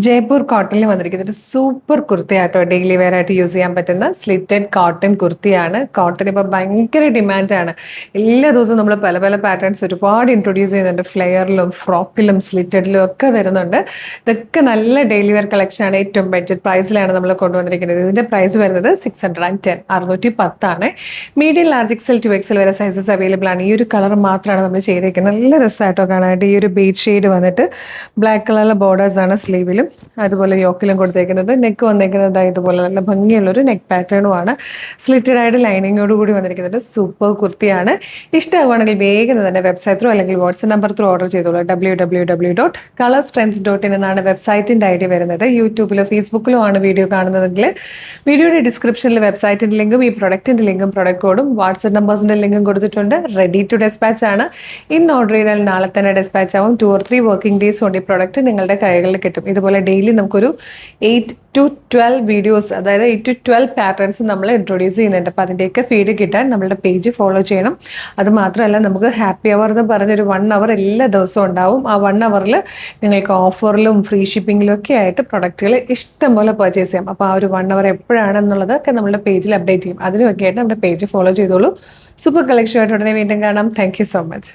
ജയ്പൂർ കോട്ടണിൽ വന്നിരിക്കുന്നത് ഒരു സൂപ്പർ കുർത്തിയാട്ടോ. ഡെയിലി വെയർ ആയിട്ട് യൂസ് ചെയ്യാൻ പറ്റുന്ന സ്ലിറ്റഡ് കോട്ടൺ കുർത്തിയാണ്. കോട്ടൺ ഇപ്പൊ ഭയങ്കര ഡിമാൻഡാണ്. എല്ലാ ദിവസവും നമ്മൾ പല പല പാറ്റേൺസ് ഒരുപാട് ഇൻട്രൊഡ്യൂസ് ചെയ്യുന്നുണ്ട്. ഫ്ലെയറിലും ഫ്രോക്കിലും സ്ലിറ്റഡിലും ഒക്കെ വരുന്നുണ്ട്. ഇതൊക്കെ നല്ല ഡെയിലി വെയർ കളക്ഷൻ ആണ്. ഏറ്റവും ബഡ്ജറ്റ് പ്രൈസിലാണ് നമ്മൾ കൊണ്ടുവന്നിരിക്കുന്നത്. ഇതിന്റെ പ്രൈസ് വരുന്നത് 610 610 മീഡിയം ലാർജ് എക്സൽ 2XL വരെ സൈസസ് അവൈലബിൾ ആണ്. ഈ ഒരു കളർ മാത്രമാണ് നമ്മൾ ചെയ്തിരിക്കുന്നത്. നല്ല രസമായിട്ടോ കാണാനായിട്ട്. ഈ ഒരു ബേജ് ഷെയ്ഡ് വന്നിട്ട് ബ്ലാക്ക് കളറിലെ ബോർഡേഴ്സ് ആണ് സ്ലീവിലും അതുപോലെ യോക്കിലും കൊടുത്തേക്കുന്നത്. നെക്ക് വന്നേക്കുന്നത് ഇതുപോലെ നല്ല ഭംഗിയുള്ളൊരു നെക്ക് പാറ്റേണും ആണ്. സ്ലിറ്റഡ് ആയിട്ട് ലൈനിങ്ങോട് കൂടി വന്നിരിക്കുന്നത് സൂപ്പർ കുർത്തിയാണ്. ഇഷ്ടമാവുകയാണെങ്കിൽ വേഗം തന്നെ വെബ്സൈറ്റ് ത്രൂ അല്ലെങ്കിൽ വാട്സ്ആപ്പ് നമ്പർ ത്രൂ ഓർഡർ ചെയ്തോളൂ. www.colorstrends.in എന്നാണ് വെബ്സൈറ്റിന്റെ ഐഡി വരുന്നത്. യൂട്യൂബിലോ ഫേസ്ബുക്കിലോ ആണ് വീഡിയോ കാണുന്നതെങ്കിൽ വീഡിയോയുടെ ഡിസ്ക്രിപ്ഷനിൽ വെബ്സൈറ്റിന്റെ ലിങ്കും ഈ പ്രൊഡക്റ്റിന്റെ ലിങ്കും പ്രൊഡക്റ്റ് കോഡും വാട്സ്ആപ്പ് നമ്പേഴ്സിന്റെ ലിങ്കും കൊടുത്തിട്ടുണ്ട്. റെഡി ടു ഡെസ്പാച്ച് ആണ്. ഇന്ന് ഓർഡർ ചെയ്താൽ നാളെ തന്നെ ഡെസ്പാച്ച് ആവും. 2 or 3 വർക്കിംഗ് ഡേയ്സ് കൊണ്ട് ഈ പ്രൊഡക്റ്റ് നിങ്ങളുടെ കൈകളിൽ കിട്ടും. ഇതുപോലെ ഡെയിലി നമുക്കൊരു 8 to 12 വീഡിയോസ്, അതായത് 8 to 12 പാറ്റേൺസ് നമ്മൾ ഇൻട്രൊഡ്യൂസ് ചെയ്യുന്നുണ്ട്. അപ്പോൾ അതിൻ്റെയൊക്കെ ഫീഡ് കിട്ടാൻ നമ്മുടെ പേജ് ഫോളോ ചെയ്യണം. അത് മാത്രമല്ല, നമുക്ക് ഹാപ്പി അവർ എന്ന് പറഞ്ഞൊരു 1 hour എല്ലാ ദിവസവും ഉണ്ടാവും. ആ 1 hourൽ നിങ്ങൾക്ക് ഓഫറിലും ഫ്രീ ഷിപ്പിങ്ങിലും ഒക്കെ ആയിട്ട് പ്രൊഡക്റ്റുകൾ ഇഷ്ടം പോലെ പർച്ചേസ് ചെയ്യാം. അപ്പോൾ ആ ഒരു 1 hour എപ്പോഴാണെന്നുള്ളതൊക്കെ നമ്മുടെ പേജിൽ അപ്ഡേറ്റ് ചെയ്യും. അതിനുമൊക്കെ ആയിട്ട് നമ്മുടെ പേജ് ഫോളോ ചെയ്തോളൂ. സൂപ്പർ കളക്ഷനുമായിട്ട് ഉടനെ വീണ്ടും കാണാം. Thank you so much.